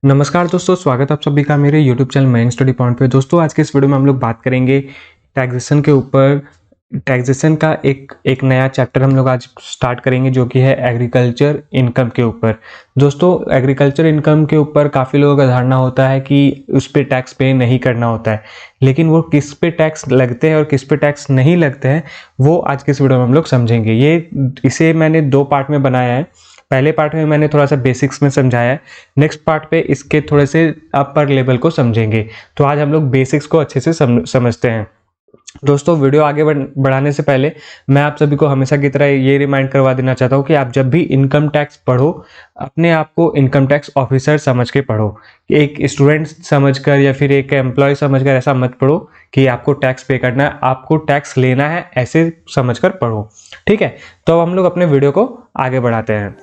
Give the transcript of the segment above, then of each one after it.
नमस्कार दोस्तों, स्वागत है आप सभी का मेरे YouTube channel Mayank study point पे। दोस्तों आज के इस वीडियो में हम लोग बात करेंगे टैक्सेशन के ऊपर। टैक्सेशन का एक नया चैप्टर हम लोग आज स्टार्ट करेंगे जो कि है एग्रीकल्चर इनकम के ऊपर। दोस्तों एग्रीकल्चर इनकम के ऊपर काफ़ी लोगों का धारणा होता है कि उस पर टैक्स पे नहीं करना होता है, लेकिन वो किस पे टैक्स लगते हैं और किस पे टैक्स नहीं लगते हैं वो आज के इस वीडियो में हम लोग समझेंगे। इसे मैंने दो पार्ट में बनाया है। पहले पार्ट में मैंने थोड़ा सा बेसिक्स में समझाया है, नेक्स्ट पार्ट पे इसके थोड़े से अपर लेवल को समझेंगे। तो आज हम लोग बेसिक्स को अच्छे से समझते हैं। दोस्तों वीडियो आगे बढ़ाने से पहले मैं आप सभी को हमेशा की तरह ये रिमाइंड करवा देना चाहता हूँ कि आप जब भी इनकम टैक्स पढ़ो, अपने आप को इनकम टैक्स ऑफिसर समझ के पढ़ो। एक स्टूडेंट समझकर या फिर एक एम्प्लॉय समझकर ऐसा मत पढ़ो कि आपको टैक्स पे करना है, आपको टैक्स लेना है, ऐसे समझकर पढ़ो। ठीक है, तो अब हम लोग अपने वीडियो को आगे बढ़ाते हैं।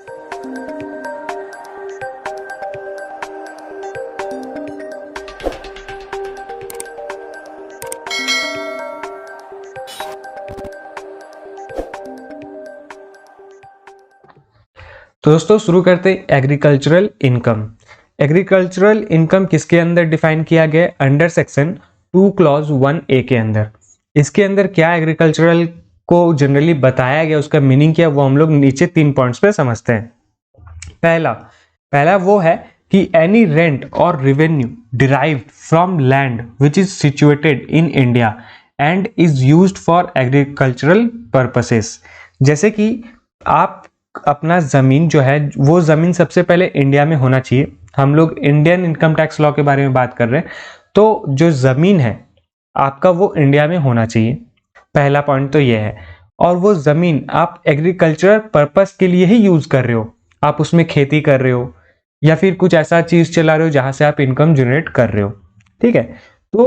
तो दोस्तों शुरू करते हैं एग्रीकल्चरल इनकम। एग्रीकल्चरल इनकम किसके अंदर डिफाइन किया गया है? अंडर सेक्शन 2 क्लॉज 1A के अंदर। इसके अंदर क्या एग्रीकल्चरल को जनरली बताया गया, उसका मीनिंग क्या, वो हम लोग नीचे 3 पॉइंट्स पे समझते हैं। पहला वो है कि एनी रेंट और revenue derived from land which is situated in India and is used for agricultural purposes. जैसे कि आप अपना ज़मीन जो है वो ज़मीन सबसे पहले इंडिया में होना चाहिए। हम लोग इंडियन इनकम टैक्स लॉ के बारे में बात कर रहे हैं, तो जो ज़मीन है आपका वो इंडिया में होना चाहिए। पहला पॉइंट तो ये है। और वो ज़मीन आप एग्रीकल्चर पर्पस के लिए ही यूज़ कर रहे हो, आप उसमें खेती कर रहे हो या फिर कुछ ऐसा चीज़ चला रहे हो जहाँ से आप इनकम जनरेट कर रहे हो। ठीक है, तो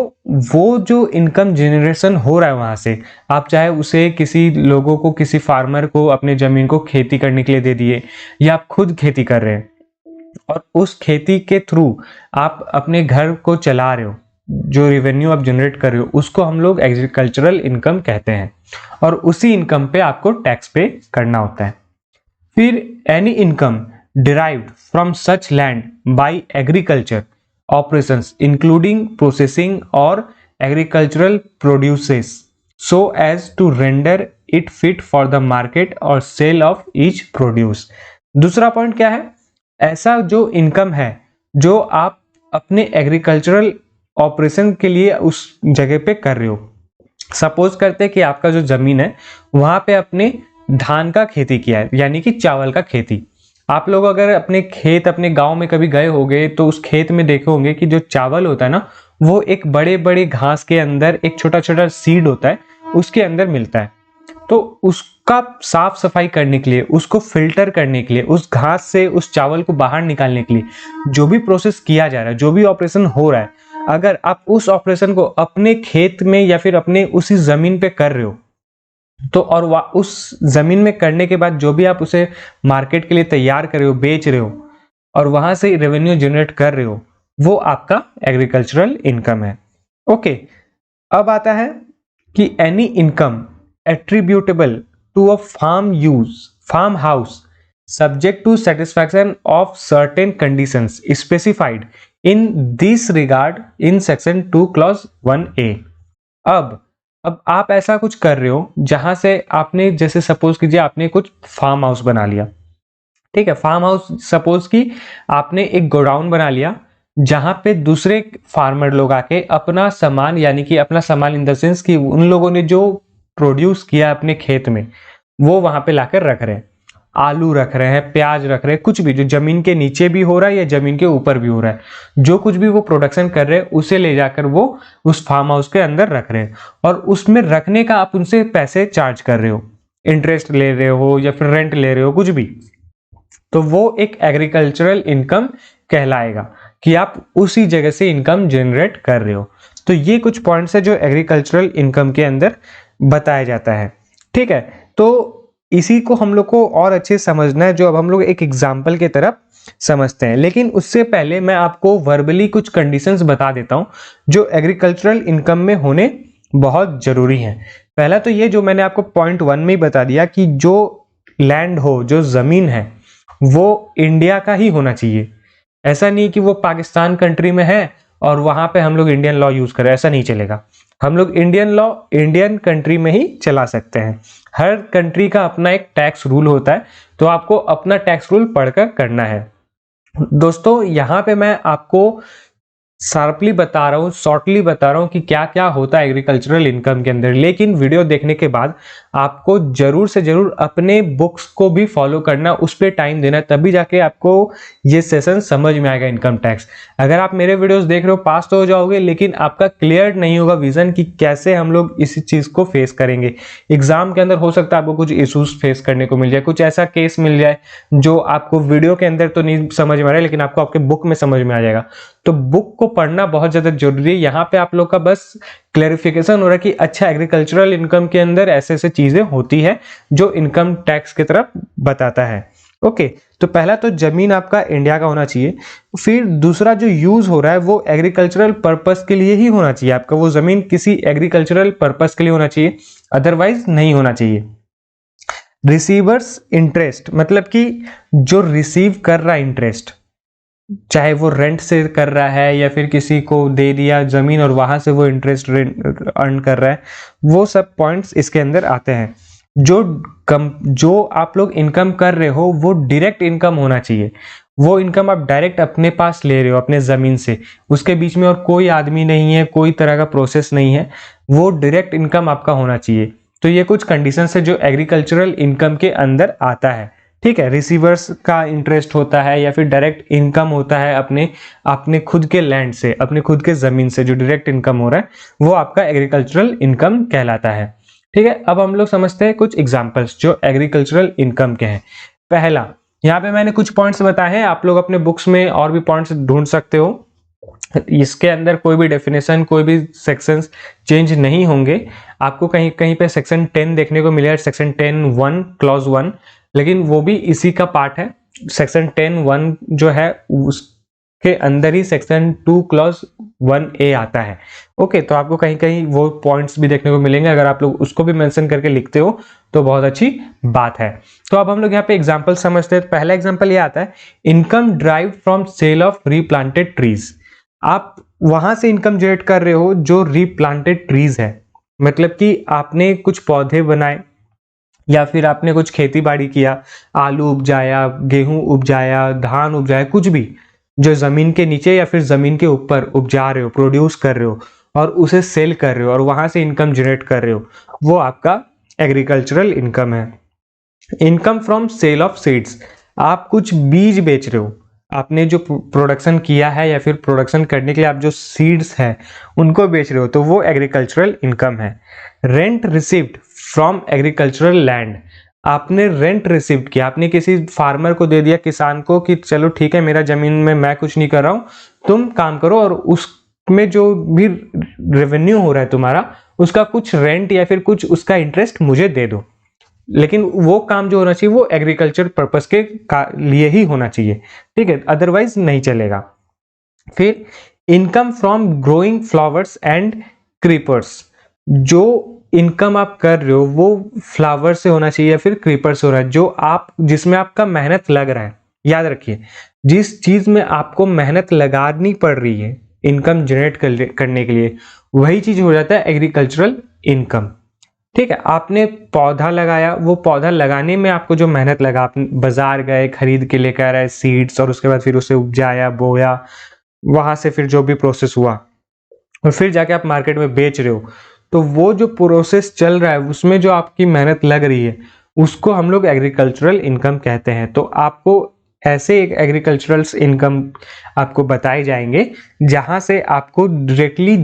वो जो इनकम जनरेशन हो रहा है वहां से, आप चाहे उसे किसी लोगों को, किसी फार्मर को अपने जमीन को खेती करने के लिए दे दिए, या आप खुद खेती कर रहे हैं और उस खेती के थ्रू आप अपने घर को चला रहे हो, जो रेवेन्यू आप जनरेट कर रहे हो उसको हम लोग एग्रीकल्चरल इनकम कहते हैं। और उसी इनकम पे आपको टैक्स पे करना होता है। फिर any income derived from such land bye agriculture operations including processing or agricultural produces so as to render it fit for the market or sale of each produce। दूसरा पॉइंट क्या है? ऐसा जो इनकम है जो आप अपने एग्रीकल्चरल ऑपरेशन के लिए उस जगह पे कर रहे हो। सपोज करते हैं कि आपका जो जमीन है वहां पे अपने धान का खेती किया है, यानी कि चावल का खेती। आप लोग अगर अपने खेत, अपने गांव में कभी गए होंगे तो उस खेत में देखे होंगे कि जो चावल होता है ना, वो एक बड़े बड़े घास के अंदर एक छोटा छोटा सीड होता है, उसके अंदर मिलता है। तो उसका साफ सफाई करने के लिए, उसको फिल्टर करने के लिए, उस घास से उस चावल को बाहर निकालने के लिए जो भी प्रोसेस किया जा रहा है, जो भी ऑपरेशन हो रहा है, अगर आप उस ऑपरेशन को अपने खेत में या फिर अपने उसी जमीन पे कर रहे हो तो, और उस जमीन में करने के बाद जो भी आप उसे मार्केट के लिए तैयार कर रहे हो, बेच रहे हो और वहां से रेवेन्यू जनरेट कर रहे हो, वो आपका एग्रीकल्चरल इनकम है। ओके, अब आता है कि any income attributable to a farm house subject to satisfaction of certain conditions specified in this regard in section 2 clause 1A। अब आप ऐसा कुछ कर रहे हो जहां से आपने, जैसे सपोज कीजिए आपने कुछ फार्म हाउस बना लिया। ठीक है, फार्म हाउस सपोज की आपने एक गोडाउन बना लिया जहां पे दूसरे फार्मर लोग आके अपना सामान, यानी कि अपना सामान इन द सेंस कि उन लोगों ने जो प्रोड्यूस किया अपने खेत में वो वहां पे लाकर रख रहे हैं। आलू रख रहे हैं, प्याज रख रहे हैं, कुछ भी जो जमीन के नीचे भी हो रहा है या जमीन के ऊपर भी हो रहा है, जो कुछ भी वो प्रोडक्शन कर रहे हैं उसे ले जाकर वो उस फार्म हाउस के अंदर रख रहे हैं और उसमें रखने का आप उनसे पैसे चार्ज कर रहे हो, इंटरेस्ट ले रहे हो या फिर रेंट ले रहे हो, कुछ भी। तो वो एक एग्रीकल्चरल इनकम कहलाएगा कि आप उसी जगह से इनकम जनरेट कर रहे हो। तो ये कुछ पॉइंट्स है जो एग्रीकल्चरल इनकम के अंदर बताया जाता है। ठीक है, तो इसी को हम लोग को और अच्छे से समझना है, जो अब हम लोग एक एग्जाम्पल की तरफ समझते हैं। लेकिन उससे पहले मैं आपको वर्बली कुछ कंडीशंस बता देता हूं जो एग्रीकल्चरल इनकम में होने बहुत जरूरी हैं। पहला तो ये जो मैंने आपको पॉइंट 1 में ही बता दिया कि जो लैंड हो, जो जमीन है, वो इंडिया का ही होना चाहिए। ऐसा नहीं कि वो पाकिस्तान कंट्री में है और वहां पे हम लोग इंडियन लॉ यूज करें, ऐसा नहीं चलेगा। हम लोग इंडियन लॉ इंडियन कंट्री में ही चला सकते हैं। हर कंट्री का अपना एक टैक्स रूल होता है, तो आपको अपना टैक्स रूल पढ़कर करना है। दोस्तों यहाँ पे मैं आपको शार्पली बता रहा हूँ, शॉर्टली बता रहा हूँ कि क्या क्या होता है एग्रीकल्चरल इनकम के अंदर, लेकिन वीडियो देखने के बाद आपको जरूर से जरूर अपने बुक्स को भी फॉलो करना, उस पर टाइम देना, तभी जाके आपको ये सेशन समझ में आएगा इनकम टैक्स। अगर आप मेरे वीडियोस देख रहे हो पास तो हो जाओगे, लेकिन आपका क्लियर नहीं होगा विजन कि कैसे हम लोग इस चीज को फेस करेंगे। एग्जाम के अंदर हो सकता है आपको कुछ इश्यूज फेस करने को मिल जाए, कुछ ऐसा केस मिल जाए जो आपको वीडियो के अंदर तो नहीं समझ में आ रहा है, लेकिन आपको आपके बुक में समझ में आ जाएगा। तो बुक को पढ़ना बहुत ज्यादा जरूरी है। यहाँ पे आप लोग का बस क्लैरिफिकेशन हो रहा है कि अच्छा एग्रीकल्चरल इनकम के अंदर ऐसे ऐसे चीजें होती है जो इनकम टैक्स की तरफ बताता है। ओके, तो पहला तो जमीन आपका इंडिया का होना चाहिए। फिर दूसरा जो यूज हो रहा है वो एग्रीकल्चरल पर्पस के लिए ही होना चाहिए। आपका वो जमीन किसी एग्रीकल्चरल पर्पस के लिए होना चाहिए, अदरवाइज नहीं होना चाहिए। रिसीवर्स इंटरेस्ट, मतलब कि जो रिसीव कर रहा है इंटरेस्ट, चाहे वो रेंट से कर रहा है या फिर किसी को दे दिया जमीन और वहां से वो इंटरेस्ट अर्न कर रहा है, वो सब पॉइंट्स इसके अंदर आते हैं। जो आप लोग इनकम कर रहे हो वो डायरेक्ट इनकम होना चाहिए। वो इनकम आप डायरेक्ट अपने पास ले रहे हो अपने जमीन से, उसके बीच में और कोई आदमी नहीं है, कोई तरह का प्रोसेस नहीं है, वो डायरेक्ट इनकम आपका होना चाहिए। तो ये कुछ कंडीशन है जो एग्रीकल्चरल इनकम के अंदर आता है। ठीक है, रिसीवर्स का इंटरेस्ट होता है या फिर डायरेक्ट इनकम होता है अपने खुद के लैंड से, अपने खुद के जमीन से जो डायरेक्ट इनकम हो रहा है, वो आपका एग्रीकल्चरल इनकम कहलाता है। ठीक है, अब हम लोग समझते हैं कुछ एग्जांपल्स जो एग्रीकल्चरल इनकम के हैं। पहला, यहाँ पे मैंने कुछ पॉइंट्स बताए हैं, आप लोग अपने बुक्स में और भी पॉइंट्स ढूंढ सकते हो। इसके अंदर कोई भी डेफिनेशन, कोई भी सेक्शंस चेंज नहीं होंगे। आपको कहीं कहीं पे सेक्शन 10 देखने को मिलेगा, सेक्शन 10(1) क्लॉज 1, लेकिन वो भी इसी का पार्ट है। सेक्शन 10(1) जो है उसके अंदर ही सेक्शन 2 क्लॉज 1A आता है। ओके, तो आपको कहीं कहीं वो पॉइंट्स भी देखने को मिलेंगे। अगर आप लोग उसको भी मेंशन करके लिखते हो तो बहुत अच्छी बात है। तो अब हम लोग यहाँ पे एग्जांपल समझते हैं। पहला एग्जांपल ये आता है, income derived from sale of replanted trees. आप वहां से इनकम जनरेट कर रहे हो जो रीप्लांटेड ट्रीज है, मतलब कि आपने कुछ पौधे बनाए या फिर आपने कुछ खेती बाड़ी किया, आलू उपजाया, गेहूं उपजाया, धान उपजाया, कुछ भी जो जमीन के नीचे या फिर जमीन के ऊपर उपजा रहे हो, प्रोड्यूस कर रहे हो और उसे सेल कर रहे हो और वहां से इनकम जनरेट कर रहे हो, वो आपका एग्रीकल्चरल इनकम है। Income from sale of seeds, आप कुछ बीज बेच रहे हो, आपने जो प्रोडक्शन किया है या फिर प्रोडक्शन करने के लिए आप जो सीड्स है उनको बेच रहे हो, तो वो एग्रीकल्चरल इनकम है। Rent received from agricultural land, आपने रेंट रिसीव किया, आपने किसी फार्मर को दे दिया, किसान को, कि चलो ठीक है मेरा जमीन में मैं कुछ नहीं कर रहा हूं, तुम काम करो और उसमें जो भी रेवेन्यू हो रहा है तुम्हारा, उसका कुछ रेंट या फिर कुछ उसका इंटरेस्ट मुझे दे दो। लेकिन वो काम जो होना चाहिए वो एग्रीकल्चर पर्पस के लिए ही होना चाहिए, ठीक है, अदरवाइज नहीं चलेगा। फिर income from growing flowers and creepers, जो इनकम आप कर रहे हो वो फ्लावर से होना चाहिए या फिर क्रीपर से हो रहा है, जो आप जिसमें आपका मेहनत लग रहा है। याद रखिए, जिस चीज में आपको मेहनत लगानी पड़ रही है इनकम जनरेट करने के लिए, वही चीज हो जाता है एग्रीकल्चरल इनकम। ठीक है, आपने पौधा लगाया, वो पौधा लगाने में आपको जो मेहनत लगा, आप बाजार गए, खरीद के लेकर आए सीड्स और उसके बाद फिर उसे उपजाया, बोया, वहां से फिर जो भी प्रोसेस हुआ और फिर जाके आप मार्केट में बेच रहे हो, तो वो जो प्रोसेस चल रहा है उसमें जो आपकी मेहनत लग रही है उसको हम लोग एग्रीकल्चरल इनकम कहते हैं। तो आपको ऐसे एक एग्रीकल्चरल इनकम आपको बताए जाएंगे जहां से आपको डायरेक्टली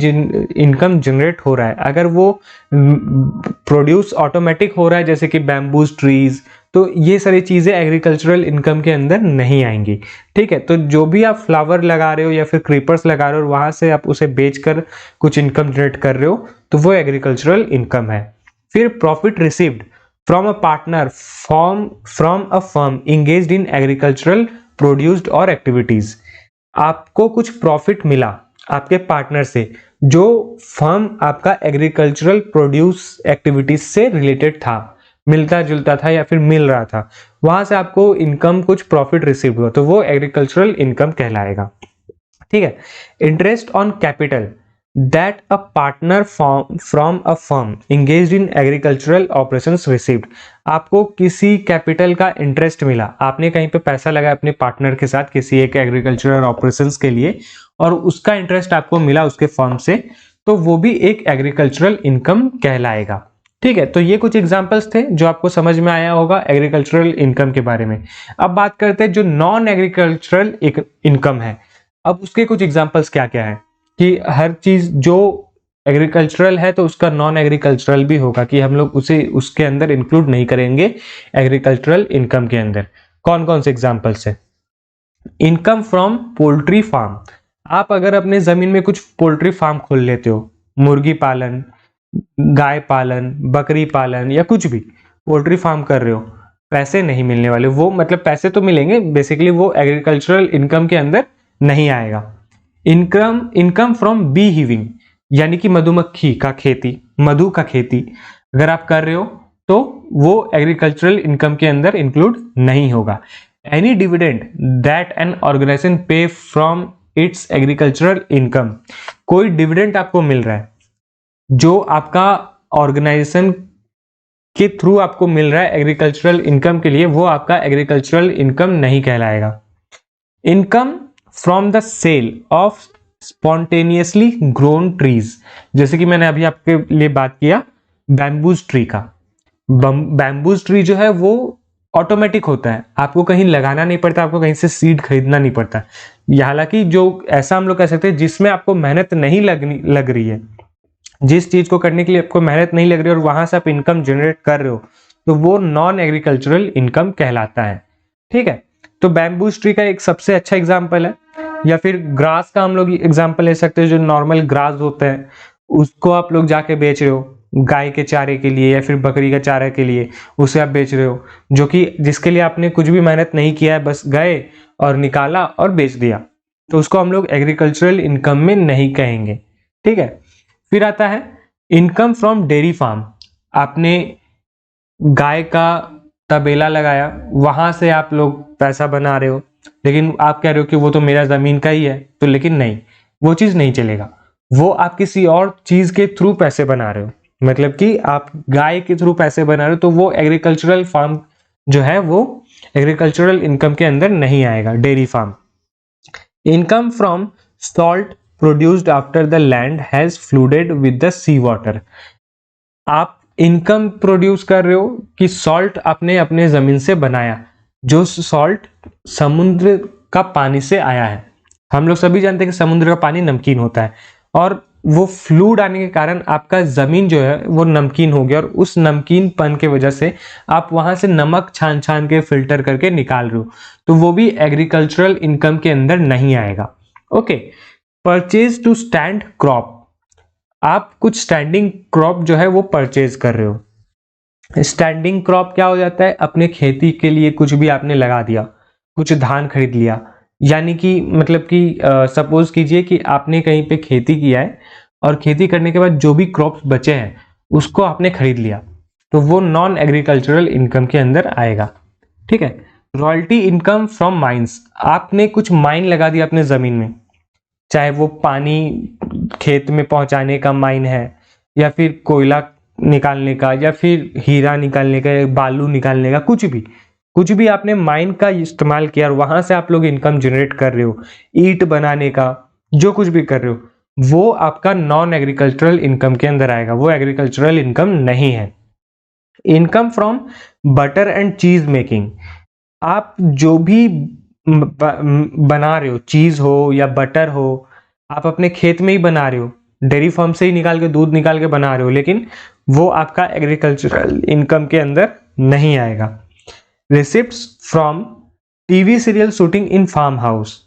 इनकम जनरेट हो रहा है। अगर वो प्रोड्यूस ऑटोमेटिक हो रहा है जैसे कि बैम्बूज ट्रीज, तो ये सारी चीजें एग्रीकल्चरल इनकम के अंदर नहीं आएंगी। ठीक है, तो जो भी आप फ्लावर लगा रहे हो या फिर क्रीपर्स लगा रहे हो और वहां से आप उसे बेचकर कुछ इनकम जनरेट कर रहे हो, तो वो एग्रीकल्चरल इनकम है। फिर profit received from a partner from a firm engaged in agricultural produced और एक्टिविटीज, आपको कुछ प्रॉफिट मिला आपके पार्टनर से जो फर्म आपका एग्रीकल्चरल प्रोड्यूस एक्टिविटीज से रिलेटेड था, मिलता जुलता था या फिर मिल रहा था, वहां से आपको इनकम कुछ प्रॉफिट रिसीव हुआ, तो वो एग्रीकल्चरल इनकम कहलाएगा। ठीक है। Interest on capital that a partner from a firm engaged in agricultural operations received. आपको किसी कैपिटल का इंटरेस्ट मिला, आपने कहीं पे पैसा लगाया अपने पार्टनर के साथ किसी एक एग्रीकल्चरल ऑपरेशंस के लिए, और उसका इंटरेस्ट आपको मिला उसके फर्म से, तो वो भी एक एग्रीकल्चरल इनकम कहलाएगा। ठीक है, तो ये कुछ एग्जांपल्स थे जो आपको समझ में आया होगा एग्रीकल्चरल इनकम के बारे में। अब बात करते हैं जो नॉन एग्रीकल्चरल इनकम है। अब उसके कुछ एग्जांपल्स क्या क्या है कि हर चीज जो एग्रीकल्चरल है तो उसका नॉन एग्रीकल्चरल भी होगा, कि हम लोग उसे उसके अंदर इंक्लूड नहीं करेंगे एग्रीकल्चरल इनकम के अंदर। कौन कौन से एग्जांपल्स है? Income from poultry farm. आप अगर अपने जमीन में कुछ पोल्ट्री फार्म खोल लेते हो, मुर्गी पालन, गाय पालन, बकरी पालन या कुछ भी पोल्ट्री फार्म कर रहे हो, पैसे नहीं मिलने वाले, वो मतलब पैसे तो मिलेंगे, बेसिकली वो एग्रीकल्चरल इनकम के अंदर नहीं आएगा। इनकम फ्रॉम बी हीविंग, यानी कि मधुमक्खी का खेती, मधु का खेती अगर आप कर रहे हो तो वो एग्रीकल्चरल इनकम के अंदर इंक्लूड नहीं होगा। Any dividend that an organization pay from its agricultural income, कोई डिविडेंड आपको मिल रहा है जो आपका ऑर्गेनाइजेशन के थ्रू आपको मिल रहा है एग्रीकल्चरल इनकम के लिए, वो आपका एग्रीकल्चरल इनकम नहीं कहलाएगा। Income from the sale of spontaneously grown trees, जैसे कि मैंने अभी आपके लिए बात किया बैम्बूज ट्री का। बैम्बूज ट्री जो है वो ऑटोमेटिक होता है, आपको कहीं लगाना नहीं पड़ता, आपको कहीं से सीड खरीदना नहीं पड़ता। हालांकि जो ऐसा हम लोग कह सकते हैं जिसमें आपको मेहनत नहीं लग रही है, जिस चीज को करने के लिए आपको मेहनत नहीं लग रही है और वहां से आप इनकम जनरेट कर रहे हो, तो वो नॉन एग्रीकल्चरल इनकम कहलाता है। ठीक है, तो बैम्बूज ट्री का एक सबसे अच्छा एग्जाम्पल है। या फिर ग्रास का हम लोग एग्जाम्पल ले सकते हैं, जो नॉर्मल ग्रास होता है उसको आप लोग जाके बेच रहे हो गाय के चारे के लिए या फिर बकरी के चारे के लिए, उसे आप बेच रहे हो, जो कि जिसके लिए आपने कुछ भी मेहनत नहीं किया है, बस गए और निकाला और बेच दिया, तो उसको हम लोग एग्रीकल्चरल इनकम में नहीं कहेंगे। ठीक है, फिर आता है इनकम फ्रॉम डेयरी फार्म। आपने गाय का तबेला लगाया, वहां से आप लोग पैसा बना रहे हो, लेकिन आप कह रहे हो कि वो तो मेरा जमीन का ही है, तो लेकिन नहीं, वो चीज नहीं चलेगा। वो आप किसी और चीज के थ्रू पैसे बना रहे हो, मतलब कि आप गाय के थ्रू पैसे बना रहे हो, तो वो एग्रीकल्चरल फार्म जो है वो एग्रीकल्चरल इनकम के अंदर नहीं आएगा, dairy farm. Income from salt produced after the land has flooded with the sea water. आप इनकम प्रोड्यूस कर रहे हो कि सॉल्ट आपने अपने जमीन से बनाया, जो सॉल्ट समुद्र का पानी से आया है। हम लोग सभी जानते हैं कि समुद्र का पानी नमकीन होता है, और वो फ्लूड आने के कारण आपका जमीन जो है वो नमकीन हो गया, और उस नमकीनपन के वजह से आप वहां से नमक छान छान के फिल्टर करके निकाल रहे हो, तो वो भी एग्रीकल्चरल इनकम के अंदर नहीं आएगा। Okay, purchase to stand crop. आप कुछ स्टैंडिंग क्रॉप जो है वो परचेज कर रहे हो। स्टैंडिंग क्रॉप क्या हो जाता है? अपने खेती के लिए कुछ भी आपने लगा दिया, कुछ धान खरीद लिया, यानी कि मतलब कि सपोज कीजिए कि आपने कहीं पे खेती किया है और खेती करने के बाद जो भी क्रॉप्स बचे हैं उसको आपने खरीद लिया, तो वो नॉन एग्रीकल्चरल इनकम के अंदर आएगा। ठीक है, रॉयल्टी इनकम फ्रॉम माइंस। आपने कुछ माइन लगा दिया अपने जमीन में, चाहे वो पानी खेत में पहुंचाने का माइन है, या फिर कोयला निकालने का, या फिर हीरा निकालने का, या बालू निकालने का, कुछ भी आपने माइन का इस्तेमाल किया और वहां से आप लोग इनकम जनरेट कर रहे हो, ईंट बनाने का, जो कुछ भी कर रहे हो, वो आपका नॉन एग्रीकल्चरल इनकम के अंदर आएगा, वो एग्रीकल्चरल इनकम नहीं है। इनकम फ्रॉम बटर एंड चीज मेकिंग। आप जो भी बना रहे हो, चीज हो या बटर हो, आप अपने खेत में ही बना रहे हो, डेयरी फार्म से ही निकाल के दूध निकाल के बना रहे हो, लेकिन वो आपका एग्रीकल्चरल इनकम के अंदर नहीं आएगा। Receipts from TV serial shooting in farm house.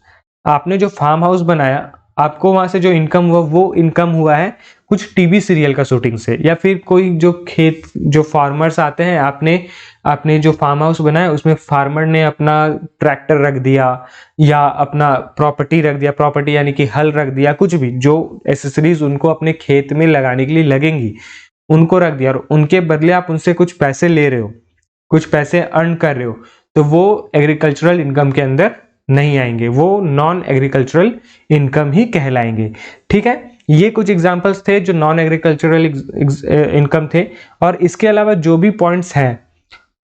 आपने जो फार्म हाउस बनाया, आपको वहां से जो इनकम हुआ वो इनकम हुआ है कुछ टीवी सीरियल का शूटिंग से, या फिर कोई जो खेत जो फार्मर्स आते हैं, आपने जो फार्म हाउस बनाया उसमें फार्मर ने अपना ट्रैक्टर रख दिया या अपना प्रॉपर्टी रख दिया, प्रॉपर्टी यानी कि हल रख दिया, कुछ भी जो एसेसरीज उनको अपने खेत में लगाने के लिए लगेंगी, उनको रख दिया और उनके बदले आप उनसे कुछ पैसे ले रहे हो, कुछ पैसे अर्न कर रहे हो, तो वो एग्रीकल्चरल इनकम के अंदर नहीं आएंगे, वो नॉन एग्रीकल्चरल इनकम ही कहलाएंगे। ठीक है, ये कुछ एग्जांपल्स थे जो नॉन एग्रीकल्चरल इनकम थे, और इसके अलावा जो भी पॉइंट्स हैं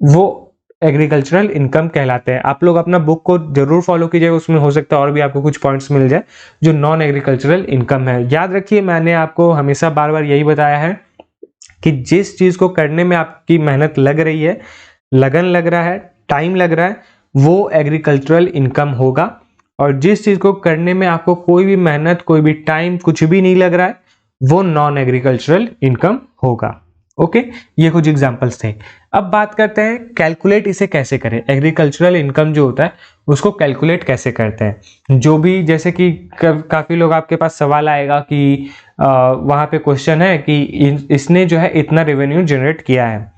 वो एग्रीकल्चरल इनकम कहलाते हैं। आप लोग अपना बुक को जरूर फॉलो कीजिए, उसमें हो सकता है और भी आपको कुछ पॉइंट्स मिल जाए जो नॉन एग्रीकल्चरल इनकम है। याद रखिए, मैंने आपको हमेशा बार बार यही बताया है कि जिस चीज को करने में आपकी मेहनत लग रही है, लगन लग रहा है, टाइम लग रहा है, वो एग्रीकल्चरल इनकम होगा। और जिस चीज को करने में आपको कोई भी मेहनत, कोई भी टाइम, कुछ भी नहीं लग रहा है, वो नॉन एग्रीकल्चरल इनकम होगा। ओके, ये कुछ एग्जांपल्स थे। अब बात करते हैं कैलकुलेट इसे कैसे करें, एग्रीकल्चरल इनकम जो होता है उसको कैलकुलेट कैसे करते हैं। जो भी, जैसे कि काफी लोग आपके पास सवाल आएगा कि वहां पे क्वेश्चन है कि इसने जो है इतना रेवेन्यू जनरेट किया है,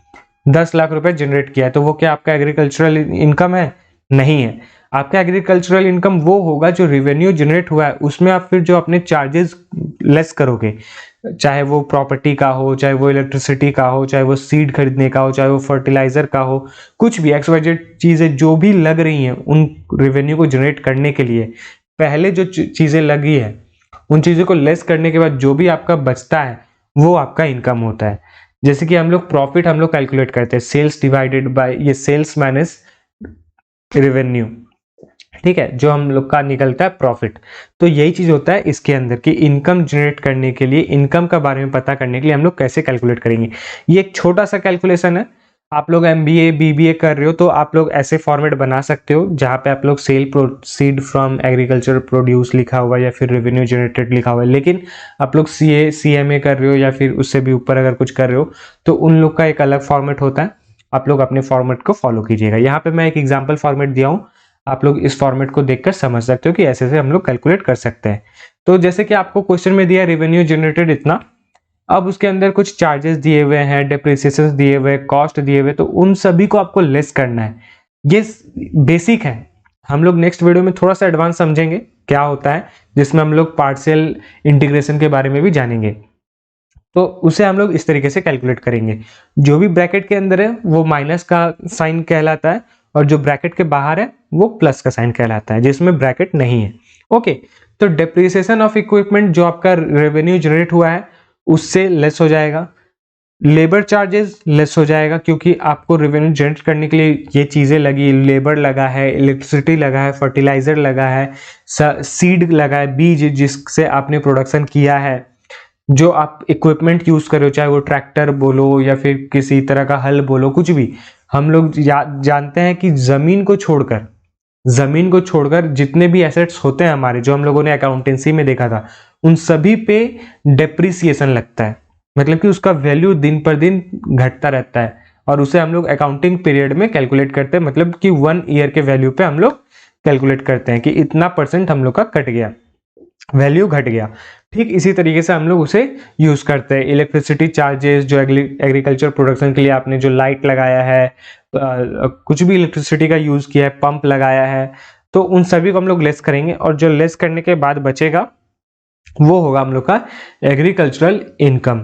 10 लाख रुपए जनरेट किया है, तो वो क्या आपका एग्रीकल्चरल इनकम है? नहीं है। आपका एग्रीकल्चरल इनकम वो होगा जो रेवेन्यू जनरेट हुआ है, उसमें आप फिर जो अपने चार्जेस लेस करोगे, चाहे वो प्रॉपर्टी का हो, चाहे वो इलेक्ट्रिसिटी का हो, चाहे वो सीड खरीदने का हो, चाहे वो फर्टिलाइजर का हो, कुछ भी XYZ चीजें जो भी लग रही हैं उन रेवेन्यू को जनरेट करने के लिए, पहले जो चीजें लगी है उन चीजों को लेस करने के बाद जो भी आपका बचता है वो आपका इनकम होता है। जैसे कि हम लोग प्रॉफिट हम लोग कैलकुलेट करते हैं, सेल्स डिवाइडेड बाय ये सेल्स माइनस रेवेन्यू, ठीक है, जो हम लोग का निकलता है प्रॉफिट। तो यही चीज होता है इसके अंदर कि इनकम जनरेट करने के लिए, इनकम का बारे में पता करने के लिए हम लोग कैसे कैलकुलेट करेंगे। ये एक छोटा सा कैलकुलेशन है। आप लोग MBA BBA कर रहे हो तो आप लोग ऐसे फॉर्मेट बना सकते हो जहां पे आप लोग cell proceed from agriculture produce लिखा हुआ या फिर रेवेन्यू जनरेटेड लिखा हुआ है। लेकिन आप लोग CA CMA कर रहे हो या फिर उससे भी ऊपर अगर कुछ कर रहे हो तो उन लोग का एक अलग फॉर्मेट होता है। आप लोग अपने फॉर्मेट को फॉलो कीजिएगा। यहाँ पे मैं एक एग्जाम्पल फॉर्मेट दिया हूँ, आप लोग इस फॉर्मेट को देखकर समझ सकते हो कि ऐसे से हम लोग कैलकुलेट कर सकते हैं। तो जैसे कि आपको क्वेश्चन में दिया रेवेन्यू जनरेटेड इतना, अब उसके अंदर कुछ चार्जेस दिए हुए हैं, डेप्रिसिएशन दिए हुए, कॉस्ट दिए हुए, तो उन सभी को आपको लेस करना है। ये बेसिक है, हम लोग नेक्स्ट वीडियो में थोड़ा सा एडवांस समझेंगे क्या होता है, जिसमें हम लोग पार्शियल इंटीग्रेशन के बारे में भी जानेंगे। तो उसे हम लोग इस तरीके से कैलकुलेट करेंगे। जो भी ब्रैकेट के अंदर है वो माइनस का साइन कहलाता है, और जो ब्रैकेट के बाहर है वो प्लस का साइन कहलाता है, जिसमें ब्रैकेट नहीं है। ओके, तो डेप्रिसिएशन ऑफ इक्विपमेंट जो आपका रेवेन्यू जनरेट हुआ है उससे लेस हो जाएगा। लेबर चार्जेस लेस हो जाएगा, क्योंकि आपको रेवेन्यू जनरेट करने के लिए ये चीजें लगी, लेबर लगा है, इलेक्ट्रिसिटी लगा है, फर्टिलाइजर लगा है, सीड लगा है, बीज जिससे आपने प्रोडक्शन किया है, जो आप इक्विपमेंट यूज कर रहे हो, चाहे वो ट्रैक्टर बोलो या फिर किसी तरह का हल बोलो, कुछ भी। हम लोग जानते हैं कि जमीन को छोड़कर जितने भी एसेट्स होते हैं हमारे, जो हम लोगों ने अकाउंटेंसी में देखा था, उन सभी पे डेप्रिसिएशन लगता है। मतलब कि उसका वैल्यू दिन पर दिन घटता रहता है, और उसे हम लोग अकाउंटिंग पीरियड में कैलकुलेट करते हैं। मतलब कि 1 ईयर के वैल्यू पे हम लोग कैलकुलेट करते हैं कि इतना % हम लोग का कट गया, वैल्यू घट गया। ठीक इसी तरीके से हम लोग उसे यूज करते हैं। इलेक्ट्रिसिटी चार्जेस, जो एग्रीकल्चर प्रोडक्शन के लिए आपने जो लाइट लगाया है, कुछ भी इलेक्ट्रिसिटी का यूज किया है, पंप लगाया है, तो उन सभी को हम लोग लेस करेंगे, और जो लेस करने के बाद बचेगा वो होगा हम लोग का एग्रीकल्चरल इनकम।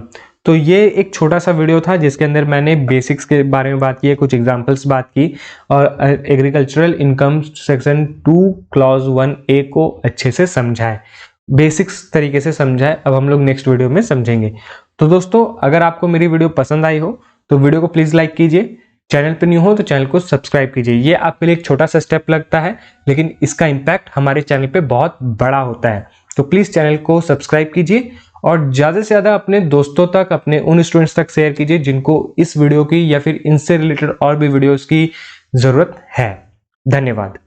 तो ये एक छोटा सा वीडियो था जिसके अंदर मैंने बेसिक्स के बारे में बात की है, कुछ एग्जांपल्स बात की, और agricultural income section 2 clause 1A को अच्छे से समझाए, बेसिक्स तरीके से समझाए। अब हम लोग नेक्स्ट वीडियो में समझेंगे। तो दोस्तों, अगर आपको मेरी वीडियो पसंद आई हो तो वीडियो को प्लीज लाइक कीजिए, चैनल पे न्यू हो तो चैनल को सब्सक्राइब कीजिए। ये आपके लिए एक छोटा सा स्टेप लगता है, लेकिन इसका इम्पैक्ट हमारे चैनल पे बहुत बड़ा होता है। तो प्लीज चैनल को सब्सक्राइब कीजिए, और ज्यादा से ज्यादा अपने दोस्तों तक, अपने उन स्टूडेंट्स तक शेयर कीजिए जिनको इस वीडियो की या फिर इनसे रिलेटेड और भी वीडियोस की जरूरत है। धन्यवाद।